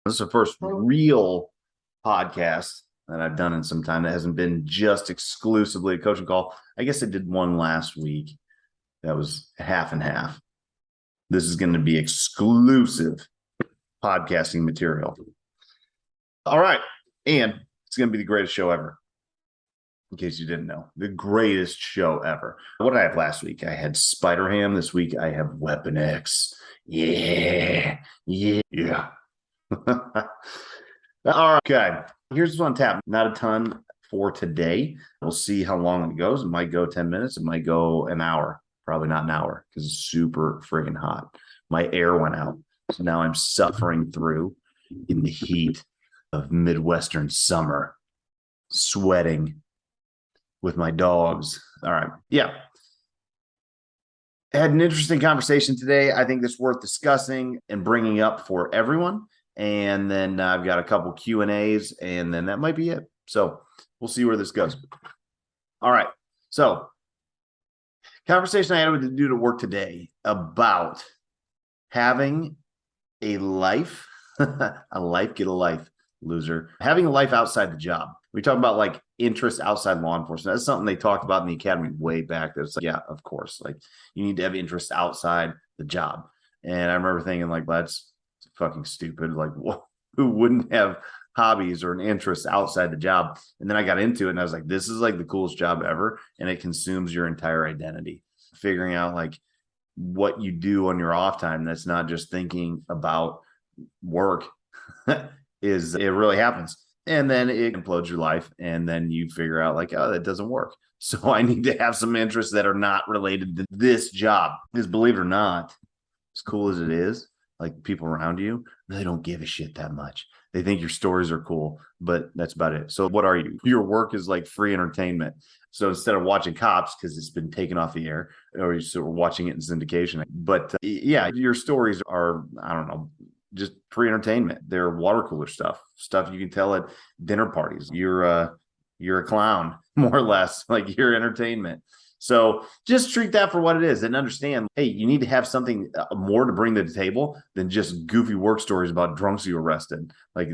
This is the first real podcast that I've done in some time that hasn't been just exclusively a coaching call. I guess I did one last week that was half and half. This is going to be exclusive podcasting material. All right. And it's going to be the greatest show ever. In case you didn't know, the greatest show ever. What did I have last week? I had Spider-Ham. This week I have Weapon X. Yeah. All right, okay. Here's what's on tap. Not a ton for today. We'll see how long it goes. It might go 10 minutes. It might go an hour. Probably not an hour because it's super friggin' hot. My air went out. So now I'm suffering through in the heat of Midwestern summer, sweating with my dogs. All right. Yeah. I had an interesting conversation today. I think that's worth discussing and bringing up for everyone. And then I've got a couple Q&As, and then that might be it. So we'll see where this goes. All right. So conversation I had with the dude at work today about having a life, get a life, loser. Having a life outside the job. We talk about like interests outside law enforcement. That's something they talked about in the academy way back. That's like, yeah, of course. Like you need to have interests outside the job. And I remember thinking like, that's fucking stupid. Like who wouldn't have hobbies or an interest outside the job? And then I got into it and I was like, this is like the coolest job ever. And it consumes your entire identity. Figuring out like what you do on your off time that's not just thinking about work is it really happens. And then it implodes your life. And then you figure out like, oh, that doesn't work. So I need to have some interests that are not related to this job. Because believe it or not, as cool as it is, like people around you really don't give a shit that much. They think your stories are cool, but that's about it. So what are you? Your work is like free entertainment. So instead of watching Cops because it's been taken off the air, or you're sort of watching it in syndication. But yeah, your stories are, I don't know, just free entertainment. They're water cooler stuff you can tell at dinner parties. You're a clown, more or less, like your entertainment. So just treat that for what it is and understand, hey, you need to have something more to bring to the table than just goofy work stories about drunks you arrested. Like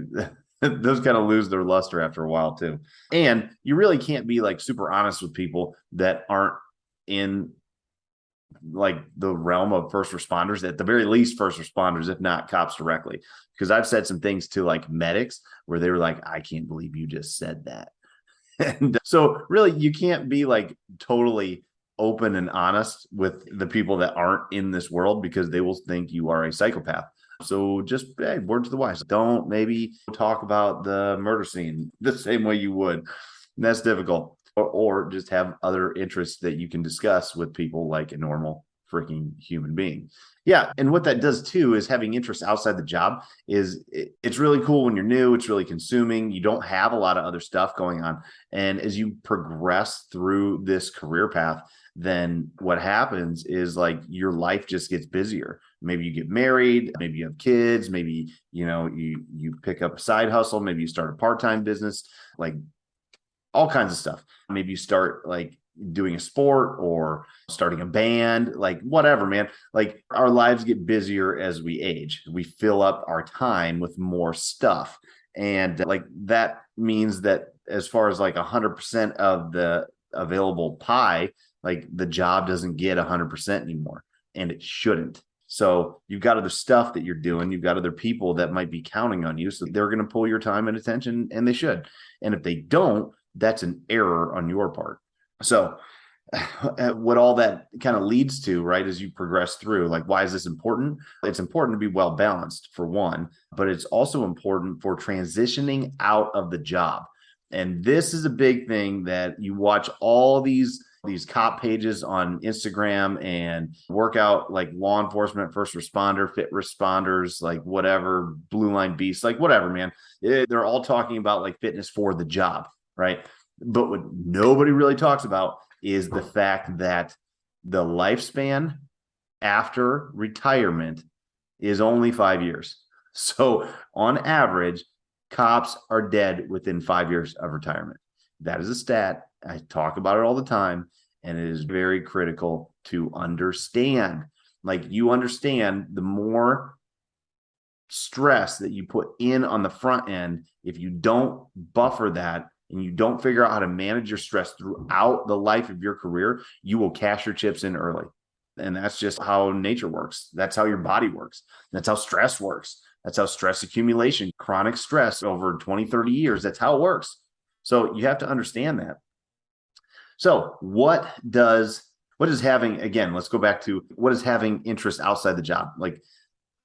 those kind of lose their luster after a while too. And you really can't be like super honest with people that aren't in like the realm of first responders, at the very least first responders, if not cops directly. Because I've said some things to like medics where they were like, I can't believe you just said that. And so really you can't be like totally open and honest with the people that aren't in this world because they will think you are a psychopath. So just hey, word to the wise. Don't maybe talk about the murder scene the same way you would. And that's difficult. Or just have other interests that you can discuss with people like a normal freaking human being. Yeah. And what that does too is having interests outside the job is it's really cool when you're new. It's really consuming. You don't have a lot of other stuff going on. And as you progress through this career path, then what happens is like your life just gets busier. Maybe you get married, maybe you have kids, maybe, you pick up a side hustle, maybe you start a part-time business, like all kinds of stuff. Maybe you start like doing a sport or starting a band, like whatever, man. Like our lives get busier as we age. We fill up our time with more stuff. And like that means that as far as like 100% of the available pie, like the job doesn't get 100% anymore, and it shouldn't. So you've got other stuff that you're doing. You've got other people that might be counting on you. So they're going to pull your time and attention, and they should. And if they don't, that's an error on your part. So what all that kind of leads to, right, as you progress through, like, why is this important? It's important to be well balanced for one, but it's also important for transitioning out of the job. And this is a big thing that you watch all these cop pages on Instagram and workout, like law enforcement, first responder, fit responders, like whatever, blue line beasts, like whatever, man. They're all talking about like fitness for the job. Right. But what nobody really talks about is the fact that the lifespan after retirement is only 5 years. So on average, cops are dead within 5 years of retirement. That is a stat. I talk about it all the time, and it is very critical to understand. Like you understand, the more stress that you put in on the front end, if you don't buffer that and you don't figure out how to manage your stress throughout the life of your career, you will cash your chips in early. And that's just how nature works. That's how your body works. That's how stress works. That's how stress accumulation, chronic stress over 20, 30 years, that's how it works. So you have to understand that. So what is having, again, let's go back to what is having interest outside the job? Like,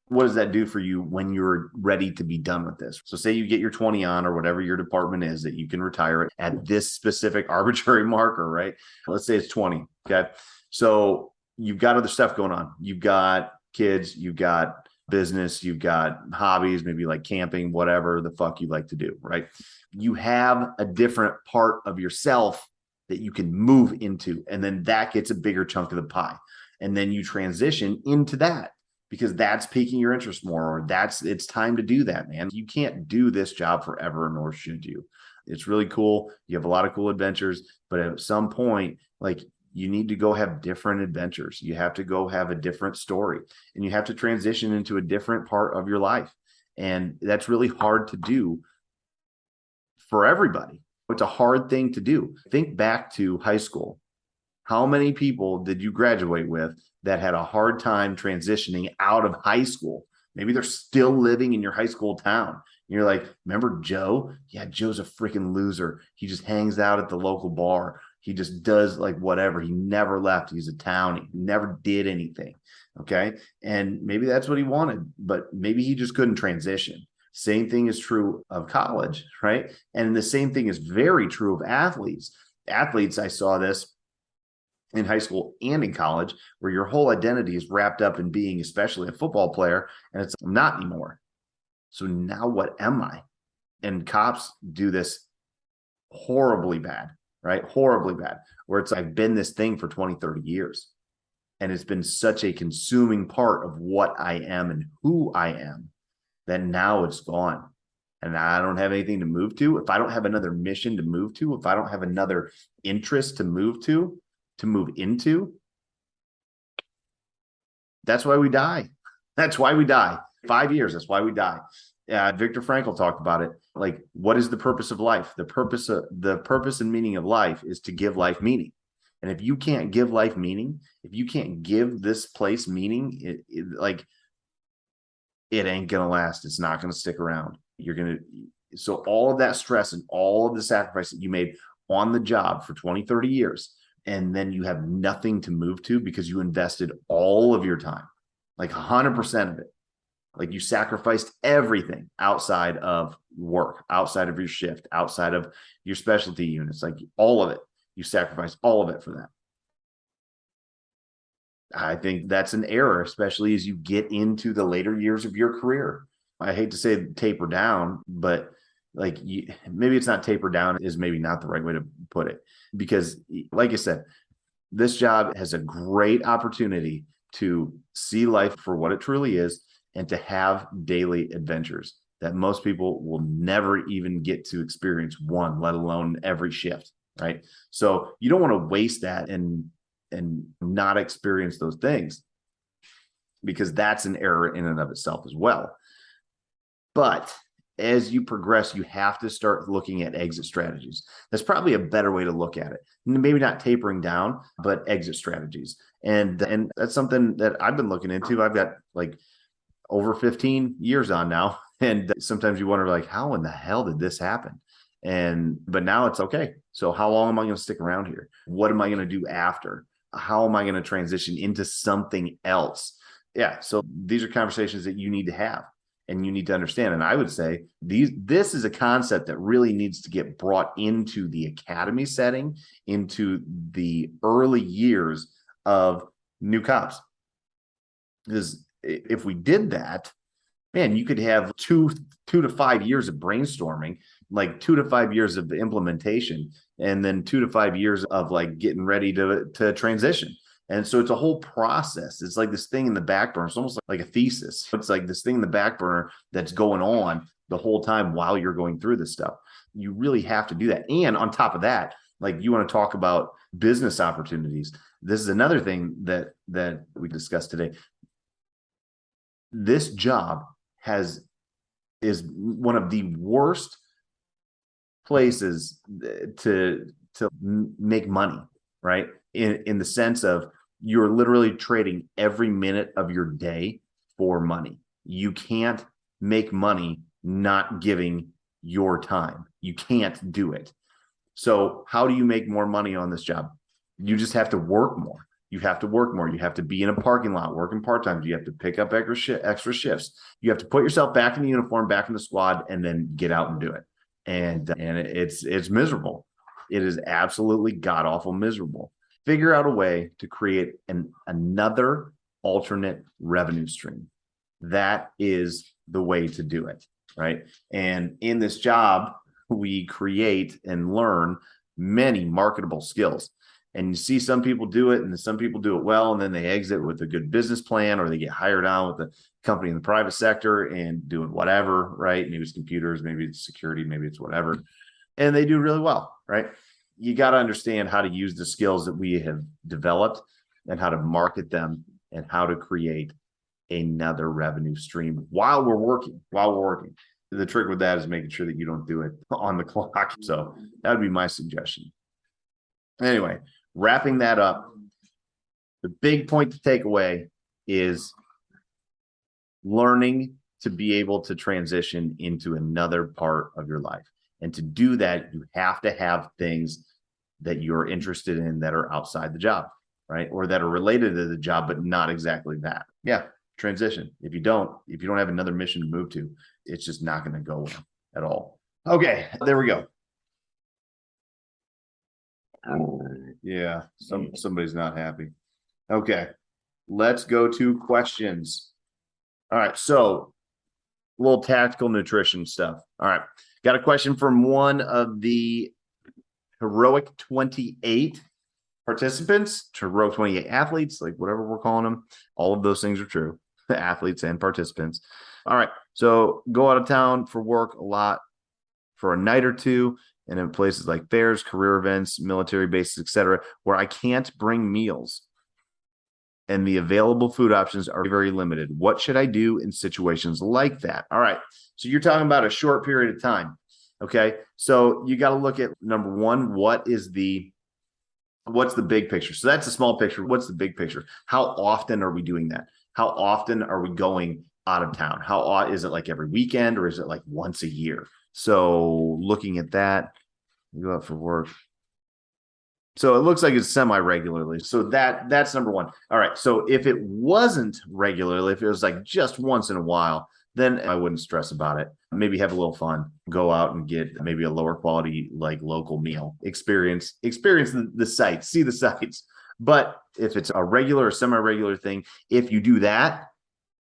what does that do for you when you're ready to be done with this? So say you get your 20 on or whatever your department is that you can retire it at this specific arbitrary marker, right? Let's say it's 20. Okay. So you've got other stuff going on. You've got kids, you've got business, you've got hobbies, maybe like camping, whatever the fuck you like to do, right? You have a different part of yourself that you can move into, and then that gets a bigger chunk of the pie. And then you transition into that because that's piquing your interest more, or it's time to do that, man. You can't do this job forever, nor should you. It's really cool. You have a lot of cool adventures, but at some point, like, you need to go have different adventures. You have to go have a different story, and you have to transition into a different part of your life. And that's really hard to do for everybody. It's a hard thing to do. Think back to high school. How many people did you graduate with that had a hard time transitioning out of high school? Maybe they're still living in your high school town. And you're like, remember Joe? Yeah, Joe's a freaking loser. He just hangs out at the local bar. He just does like whatever. He never left. He's a townie. He never did anything. Okay. And maybe that's what he wanted, but maybe he just couldn't transition. Same thing is true of college, right? And the same thing is very true of athletes. Athletes, I saw this in high school and in college, where your whole identity is wrapped up in being especially a football player, and it's not anymore. So now what am I? And cops do this horribly bad, right? Horribly bad, where it's I've been this thing for 20, 30 years. And it's been such a consuming part of what I am and who I am that now it's gone. And I don't have anything to move to. If I don't have another mission to move to, if I don't have another interest to move into, that's why we die. That's why we die. 5 years, that's why we die. Viktor Frankl talked about it. Like, what is the purpose of life? The purpose and meaning of life is to give life meaning. And if you can't give life meaning, if you can't give this place meaning, it ain't going to last. It's not going to stick around. So all of that stress and all of the sacrifice that you made on the job for 20, 30 years, and then you have nothing to move to because you invested all of your time, like 100% of it. Like, you sacrificed everything outside of work, outside of your shift, outside of your specialty units, like all of it. You sacrificed all of it for that. I think that's an error, especially as you get into the later years of your career. I hate to say taper down, but maybe it's not taper down is maybe not the right way to put it, because like I said, this job has a great opportunity to see life for what it truly is and to have daily adventures that most people will never even get to experience one, let alone every shift, right? So you don't want to waste that and not experience those things, because that's an error in and of itself as well. But as you progress, you have to start looking at exit strategies. That's probably a better way to look at it. Maybe not tapering down, but exit strategies. And that's something that I've been looking into. I've got like over 15 years on now. And sometimes you wonder, like, how in the hell did this happen? But now it's okay. So how long am I going to stick around here? What am I going to do after? How am I going to transition into something else? Yeah. So these are conversations that you need to have and you need to understand. And I would say this is a concept that really needs to get brought into the academy setting, into the early years of new cops. Because if we did that, man, you could have two to 5 years of brainstorming, like 2 to 5 years of implementation, and then 2 to 5 years of like getting ready to transition. And so it's a whole process. It's like this thing in the back burner. It's almost like a thesis. It's like this thing in the back burner that's going on the whole time while you're going through this stuff. You really have to do that. And on top of that, like, you want to talk about business opportunities. This is another thing that we discussed today. This job is one of the worst places to make money, right? In the sense of you're literally trading every minute of your day for money. You can't make money not giving your time. You can't do it. So how do you make more money on this job? You just have to work more. You have to work more. You have to be in a parking lot working part-time. You have to pick up extra shifts. You have to put yourself back in the uniform, back in the squad, and then get out and do it. And it's miserable. It is absolutely god-awful miserable. Figure out a way to create another alternate revenue stream. That is the way to do it, right? And in this job, we create and learn many marketable skills. And you see some people do it and some people do it well, and then they exit with a good business plan, or they get hired on with a company in the private sector and doing whatever, right? Maybe it's computers, maybe it's security, maybe it's whatever. And they do really well, right? You got to understand how to use the skills that we have developed and how to market them and how to create another revenue stream while we're working. The trick with that is making sure that you don't do it on the clock. So that would be my suggestion. Anyway, wrapping that up, the big point to take away is learning to be able to transition into another part of your life. And to do that, you have to have things that you're interested in that are outside the job, right? Or that are related to the job, but not exactly that. Yeah, transition. If you don't have another mission to move to, it's just not going to go well at all. Okay, there we go. Yeah, somebody's not happy. Okay, let's go to questions. All right, so a little tactical nutrition stuff. All right, got a question from one of the Heroic 28 participants, Heroic 28 athletes, like whatever we're calling them. All of those things are true, athletes and participants. All right, so go out of town for work a lot for a night or two, and in places like fairs, career events, military bases, etc., where I can't bring meals and the available food options are very limited. What should I do in situations like that? All right, so you're talking about a short period of time. Okay, so you got to look at, number one, what's the big picture? So that's a small picture. What's the big picture? How often are we doing that? How often are we going out of town? How is it, like every weekend, or is it like once a year? So looking at that, you go out for work. So it looks like it's semi-regularly. So that's number one. All right. So if it wasn't regularly, if it was like just once in a while, then I wouldn't stress about it. Maybe have a little fun, go out and get maybe a lower quality, like local meal, experience the sights, see the sights. But if it's a regular or semi-regular thing, if you do that,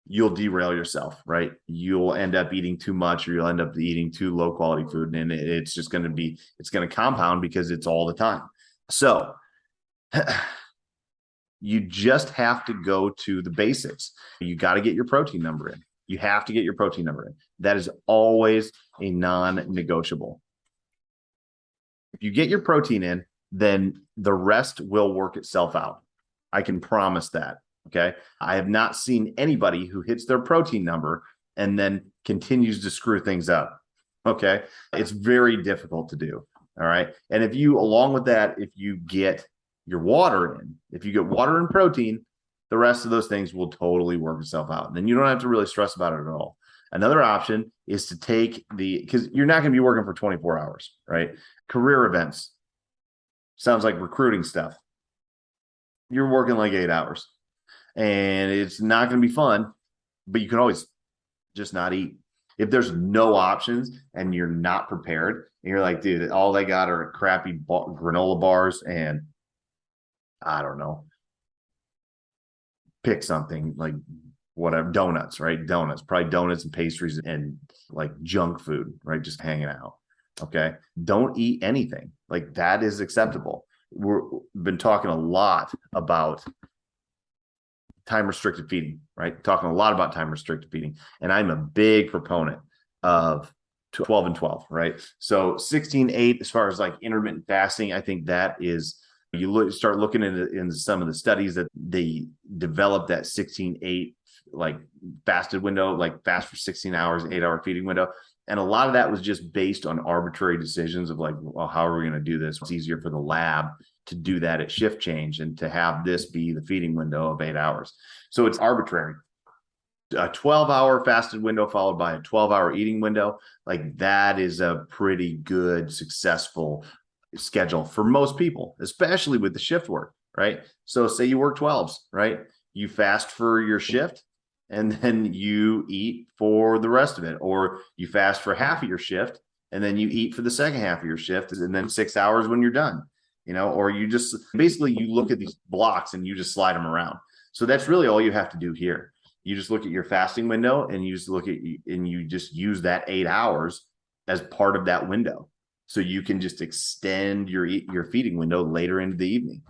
you'll derail yourself, right? You'll end up eating too much, or you'll end up eating too low quality food. And it's just going to compound because it's all the time. So you just have to go to the basics. You got to get your protein number in. You have to get your protein number in. That is always a non-negotiable. If you get your protein in, then the rest will work itself out. I can promise that. Okay. I have not seen anybody who hits their protein number and then continues to screw things up. Okay. It's very difficult to do. All right. And if you, along with that, if you get your water in, if you get water and protein, the rest of those things will totally work itself out. And then you don't have to really stress about it at all. Another option is to take because you're not going to be working for 24 hours, right? Career events. Sounds like recruiting stuff. You're working like 8 hours. And it's not going to be fun, but you can always just not eat. If there's no options and you're not prepared, and you're like, dude, all they got are crappy granola bars and I don't know, pick something like whatever, donuts, right? Donuts, probably donuts and pastries and like junk food, right? Just hanging out. Okay. Don't eat anything. Like that is acceptable. We've been talking a lot about time restricted feeding, right? Talking a lot about time restricted feeding. And I'm a big proponent of 12 and 12, right? So 16-8, as far as like intermittent fasting, I think that is, start looking into some of the studies that they developed that 16-8 like fasted window, like fast for 16 hours, 8-hour feeding window. And a lot of that was just based on arbitrary decisions of like, well, how are we going to do this? It's easier for the lab to do that at shift change and to have this be the feeding window of 8 hours. So it's arbitrary. A 12-hour fasted window followed by a 12-hour eating window, like that is a pretty good, successful schedule for most people, especially with the shift work, right? So say you work 12s, right? You fast for your shift and then you eat for the rest of it, or you fast for half of your shift and then you eat for the second half of your shift, and then 6 hours when you're done, or you just basically you look at these blocks and you just slide them around. So that's really all you have to do here. You just look at your fasting window and you just use that 8 hours as part of that window. So you can just extend your feeding window later into the evening.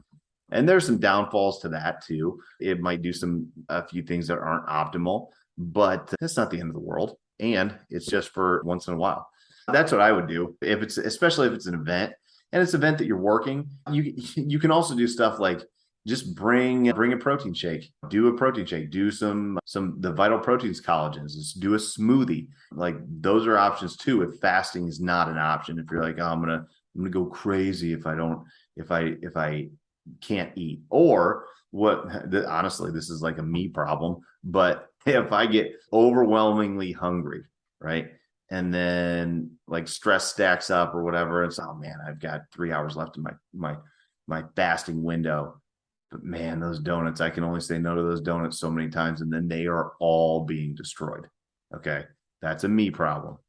And there's some downfalls to that too. It might do a few things that aren't optimal, but that's not the end of the world. And it's just for once in a while. That's what I would do especially if it's an event and it's an event that you're working. You can also do stuff like just bring a protein shake, do a protein shake, do the Vital Proteins collagens, just do a smoothie. Like those are options too. If fasting is not an option, if you're like, oh, I'm gonna go crazy if I can't eat, or honestly, this is like a me problem, but if I get overwhelmingly hungry, right? And then like stress stacks up or whatever, it's, oh man, I've got 3 hours left in my fasting window. But man, those donuts, I can only say no to those donuts so many times, and then they are all being destroyed. Okay. That's a me problem.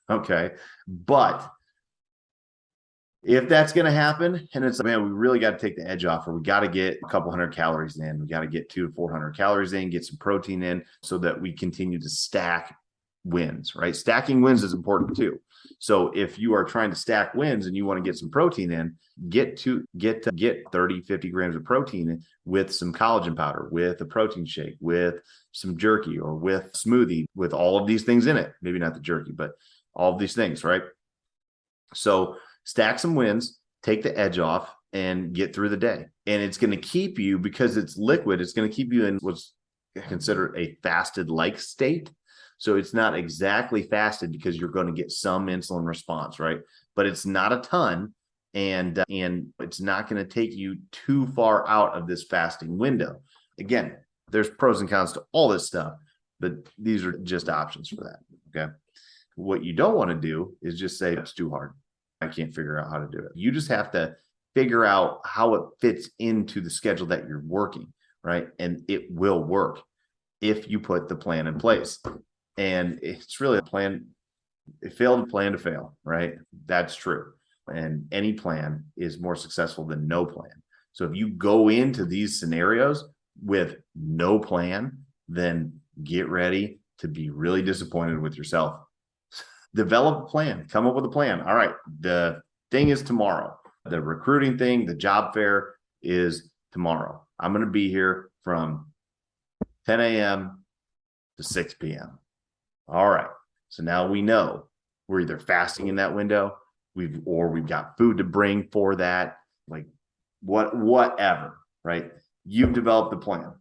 Okay. But if that's going to happen and it's, man, we really got to take the edge off, or we got to get a couple hundred calories in, we got to get 200 to 400 calories in, get some protein in so that we continue to stack wins, right? Stacking wins is important too. So if you are trying to stack wins and you want to get some protein in, get 30, 50 grams of protein in with some collagen powder, with a protein shake, with some jerky, or with smoothie, with all of these things in it. Maybe not the jerky, but all of these things, right? So stack some wins, take the edge off, and get through the day. And it's going to keep you, because it's liquid, it's going to keep you in what's considered a fasted-like state. So it's not exactly fasted because you're going to get some insulin response, right? But it's not a ton, and it's not going to take you too far out of this fasting window. Again, there's pros and cons to all this stuff, but these are just options for that, okay? What you don't want to do is just say, it's too hard, I can't figure out how to do it. You just have to figure out how it fits into the schedule that you're working, right? And it will work if you put the plan in place. And it's really a plan. It failed a plan to fail, right? That's true. And any plan is more successful than no plan. So if you go into these scenarios with no plan, then get ready to be really disappointed with yourself. Develop a plan, come up with a plan. All right, the thing is tomorrow. The recruiting thing, the job fair is tomorrow. I'm going to be here from 10 a.m. to 6 p.m. All right. So now we know we're either fasting in that window, we've got food to bring for that, like whatever, right? You've developed the plan.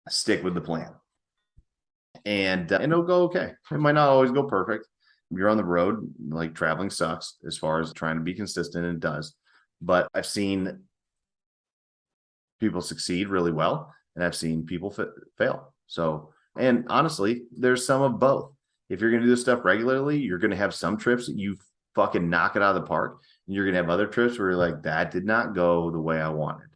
Stick with the plan. And it'll go okay. It might not always go perfect. You're on the road, like traveling sucks as far as trying to be consistent, and it does. But I've seen people succeed really well, and I've seen people fail. So, and honestly, there's some of both. If you're going to do this stuff regularly, you're going to have some trips that you fucking knock it out of the park, and you're going to have other trips where you're like, that did not go the way I wanted.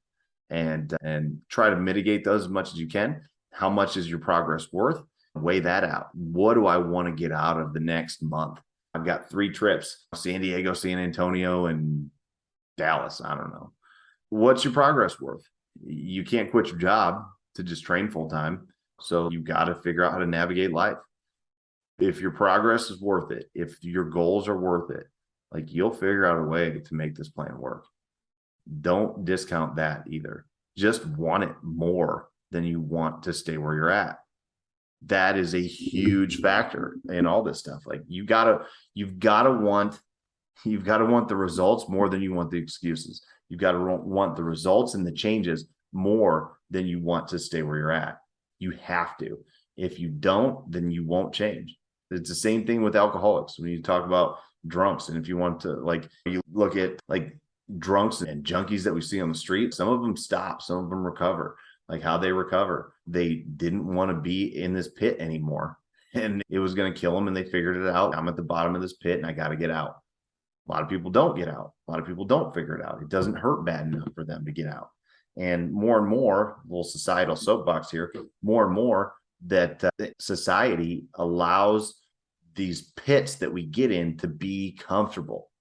And try to mitigate those as much as you can. How much is your progress worth? Weigh that out. What do I want to get out of the next month? I've got 3 trips: San Diego, San Antonio, and Dallas. I don't know. What's your progress worth? You can't quit your job to just train full time. So you've got to figure out how to navigate life. If your progress is worth it, if your goals are worth it, like, you'll figure out a way to make this plan work. Don't discount that either. Just want it more than you want to stay where you're at. That is a huge factor in all this stuff. Like, you've got to want the results more than you want the excuses. You've got to want the results and the changes more than you want to stay where you're at. You have to. If you don't, then you won't change. It's the same thing with alcoholics. When you talk about drunks, and if you want to, like, you look at like drunks and junkies that we see on the street, some of them stop, some of them recover. Like, how they recover, they didn't want to be in this pit anymore, and it was going to kill them, and they figured it out. I'm at the bottom of this pit and I got to get out. A lot of people don't get out. A lot of people don't figure it out. It doesn't hurt bad enough for them to get out. And more, little societal soapbox here, more and more that society allows these pits that we get in to be comfortable.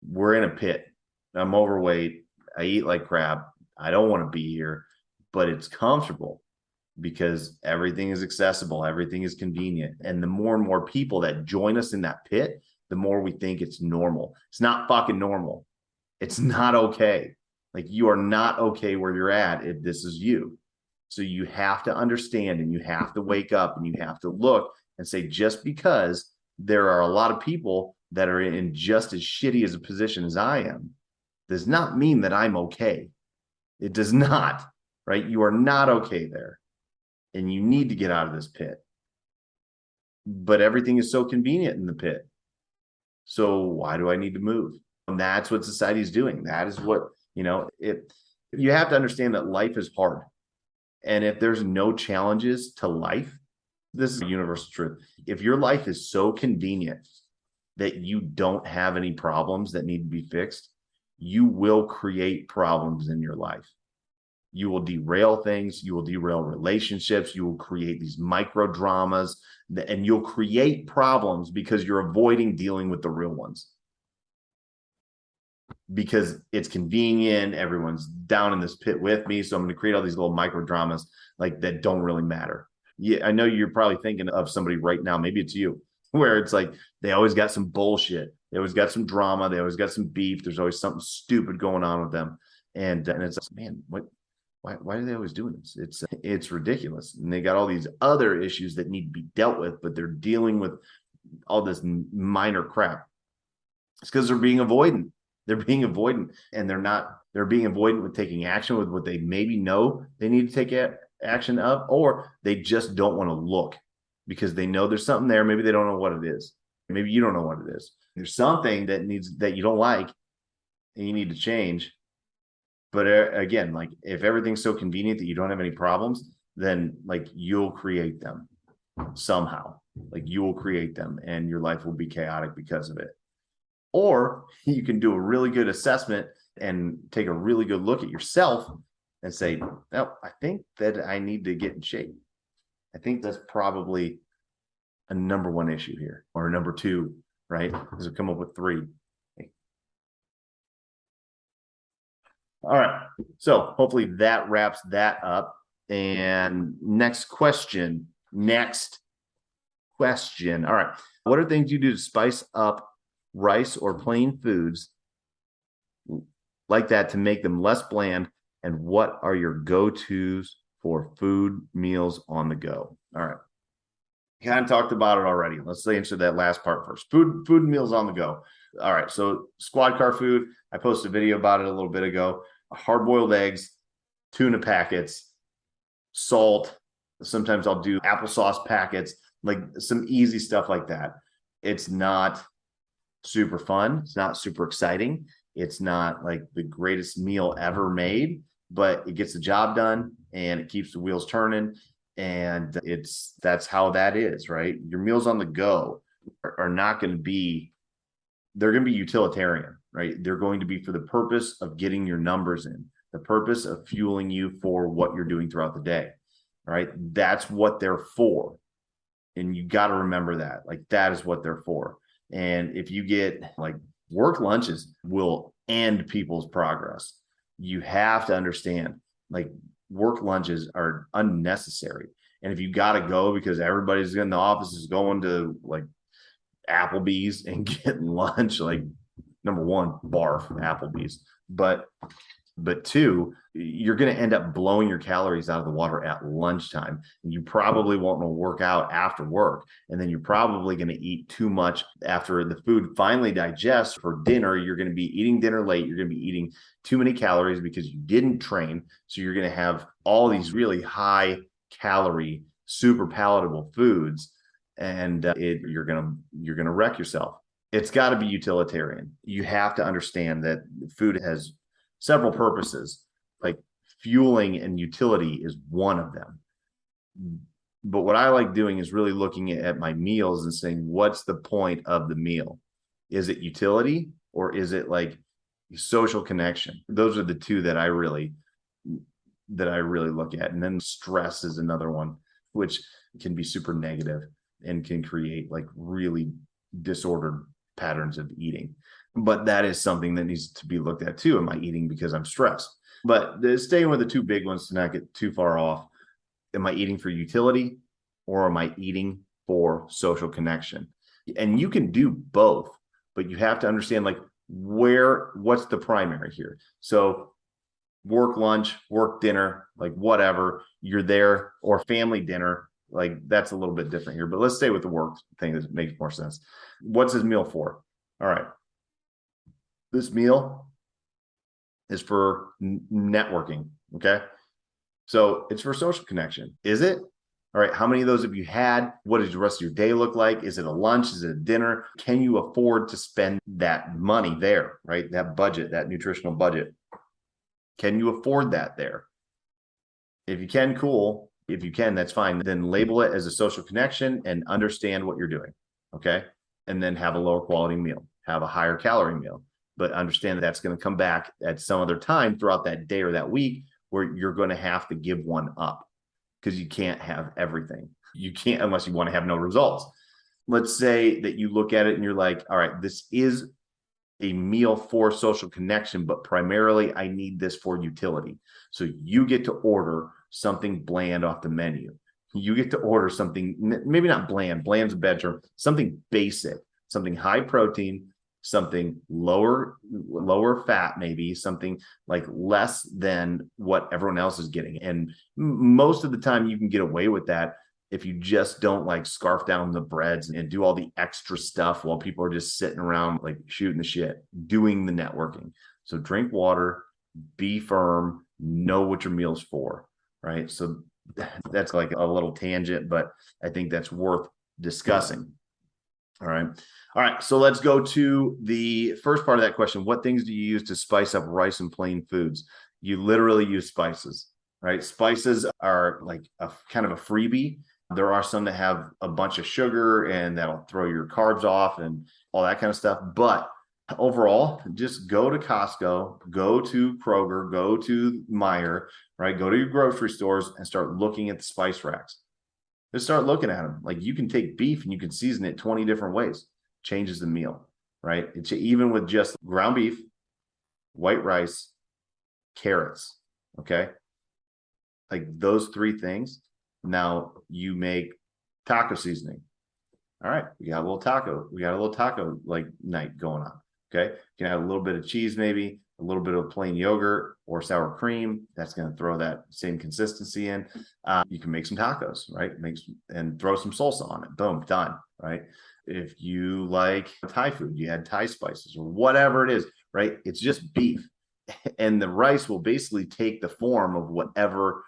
We're in a pit. I'm overweight. I eat like crap. I don't want to be here, but it's comfortable because everything is accessible. Everything is convenient. And the more and more people that join us in that pit, the more we think it's normal. It's not fucking normal. It's not okay. Like, you are not okay where you're at if this is you. So you have to understand, and you have to wake up, and you have to look and say, just because there are a lot of people that are in just as shitty as a position as I am, does not mean that I'm okay. It does not, right? You are not okay there. And you need to get out of this pit. But everything is so convenient in the pit. So why do I need to move? And that's what society is doing. That is what, you have to understand that life is hard. And if there's no challenges to life, this is a universal truth. If your life is so convenient that you don't have any problems that need to be fixed, you will create problems in your life. You will derail things. You will derail relationships. You will create these micro dramas, and you'll create problems because you're avoiding dealing with the real ones. Because it's convenient, everyone's down in this pit with me, so I'm going to create all these little micro dramas like that don't really matter. Yeah, I know you're probably thinking of somebody right now, maybe it's you, where it's like they always got some bullshit, they always got some drama, they always got some beef, there's always something stupid going on with them, and it's like, man, why are they always doing this? It's ridiculous, and they got all these other issues that need to be dealt with, but they're dealing with all this minor crap. It's because they're being avoidant. They're being avoidant, and they're being avoidant with taking action with what they maybe know they need to take action of, or they just don't want to look because they know there's something there. Maybe they don't know what it is. Maybe you don't know what it is. There's something that you don't like and you need to change. But again, like, if everything's so convenient that you don't have any problems, then like you'll create them somehow. Like, you will create them and your life will be chaotic because of it. Or you can do a really good assessment and take a really good look at yourself and say, no, I think that I need to get in shape. I think that's probably a number one issue here, or number two, right? Because we come up with three. All right. So hopefully that wraps that up. And next question. All right. What are things you do to spice up rice or plain foods like that to make them less bland? And what are your go-tos for food meals on the go? All right. Kind of talked about it already. Let's answer that last part first. Food meals on the go. All right. So squad car food, I posted a video about it a little bit ago. Hard-boiled eggs, tuna packets, salt. Sometimes I'll do applesauce packets, like some easy stuff like that. It's not super fun. It's not super exciting. It's not like the greatest meal ever made, but it gets the job done and it keeps the wheels turning. And that's how that is, right? Your meals on the go are not going to be, they're going to be utilitarian, right? They're going to be for the purpose of getting your numbers in, the purpose of fueling you for what you're doing throughout the day, right? That's what they're for. And you got to remember that, like, that is what they're for. And if you get like, work lunches will end people's progress. You have to understand, like, work lunches are unnecessary. And if you got to go because everybody's in the office is going to like Applebee's and getting lunch, like, number one, barf, Applebee's. But two, you're going to end up blowing your calories out of the water at lunchtime. And you probably won't want to work out after work. And then you're probably going to eat too much after the food finally digests for dinner. You're going to be eating dinner late. You're going to be eating too many calories because you didn't train. So you're going to have all these really high calorie super palatable foods, and you're gonna wreck yourself. It's got to be utilitarian. You have to understand that food has several purposes, like fueling and utility is one of them. But what I like doing is really looking at my meals and saying, what's the point of the meal? Is it utility or is it like social connection? Those are the two that I really look at. And then stress is another one, which can be super negative and can create like really disordered patterns of eating. But that is something that needs to be looked at too. Am I eating because I'm stressed? But staying with the two big ones to not get too far off. Am I eating for utility or am I eating for social connection? And you can do both, but you have to understand like what's the primary here. So work lunch, work dinner, like whatever, you're there, or family dinner, like that's a little bit different here. But let's stay with the work thing that makes more sense. What's this meal for? All right. This meal is for networking. Okay. So it's for social connection. Is it? All right. How many of those have you had? What does the rest of your day look like? Is it a lunch? Is it a dinner? Can you afford to spend that money there, right? That budget, that nutritional budget. Can you afford that there? If you can, cool. If you can, that's fine. Then label it as a social connection and understand what you're doing. Okay. And then have a lower quality meal, have a higher calorie meal, but understand that that's going to come back at some other time throughout that day or that week where you're going to have to give one up because you can't have everything. You can't unless you want to have no results. Let's say that you look at it and you're like, all right, this is a meal for social connection, but primarily I need this for utility. So you get to order something bland off the menu. You get to order something, maybe not bland, bland's a bad term, something basic, something high protein, something lower fat, maybe something like less than what everyone else is getting. And most of the time you can get away with that if you just don't like scarf down the breads and do all the extra stuff while people are just sitting around like shooting the shit, doing the networking. So drink water, be firm, know what your meal's for, right? So that's like a little tangent, but I think that's worth discussing. All right. All right. So let's go to the first part of that question. What things do you use to spice up rice and plain foods? You literally use spices, right? Spices are like a kind of a freebie. There are some that have a bunch of sugar and that'll throw your carbs off and all that kind of stuff. But overall, just go to Costco, go to Kroger, go to Meijer, right? Go to your grocery stores and start looking at the spice racks. Just start looking at them. Like you can take beef and you can season it 20 different ways. Changes the meal, right? It's even with just ground beef, white rice, carrots. Okay. Like those three things. Now you make taco seasoning. All right. We got a little taco like night going on. Okay. You can add a little bit of cheese, maybe a little bit of plain yogurt or sour cream. That's going to throw that same consistency in. You can make some tacos, right? And throw some salsa on it. Boom, done, right? If you like Thai food, you add Thai spices or whatever it is, right? It's just beef. And the rice will basically take the form of whatever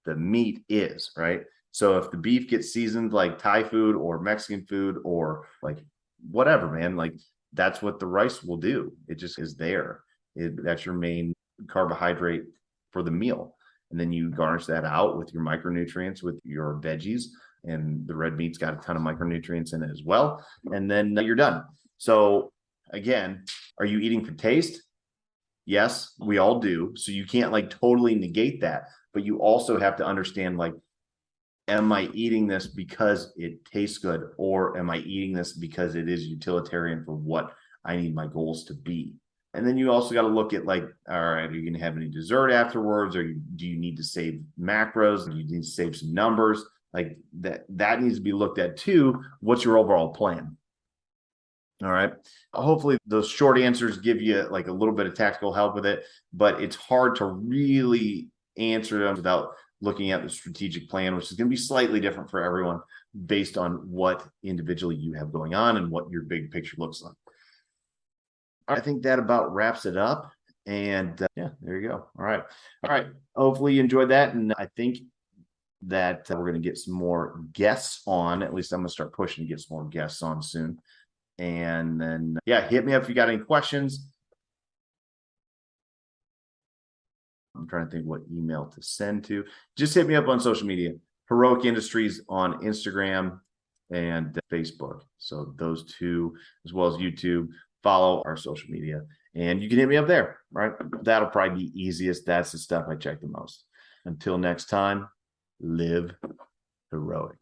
the meat is, right? So if the beef gets seasoned like Thai food or Mexican food or like whatever, man, like that's what the rice will do. It just is there. That's your main carbohydrate for the meal. And then you garnish that out with your micronutrients, with your veggies, and the red meat's got a ton of micronutrients in it as well. And then you're done. So again, are you eating for taste? Yes, we all do. So you can't like totally negate that, but you also have to understand like, am I eating this because it tastes good, or am I eating this because it is utilitarian for what I need my goals to be? And then you also got to look at like, all right, are you going to have any dessert afterwards? Or do you need to save macros? Do you need to save some numbers? Like that needs to be looked at too. What's your overall plan? All right. Hopefully those short answers give you like a little bit of tactical help with it, but it's hard to really answer them without looking at the strategic plan, which is going to be slightly different for everyone based on what individually you have going on and what your big picture looks like. I think that about wraps it up. And yeah, there you go. All right. Hopefully you enjoyed that. And I think that we're going to get some more guests on. At least I'm going to start pushing to get some more guests on soon. And then, yeah, hit me up if you got any questions. I'm trying to think what email to send to. Just hit me up on social media. Heroic Industries on Instagram and Facebook. So those two, as well as YouTube, follow our social media. And you can hit me up there, right? That'll probably be easiest. That's the stuff I check the most. Until next time, live heroic.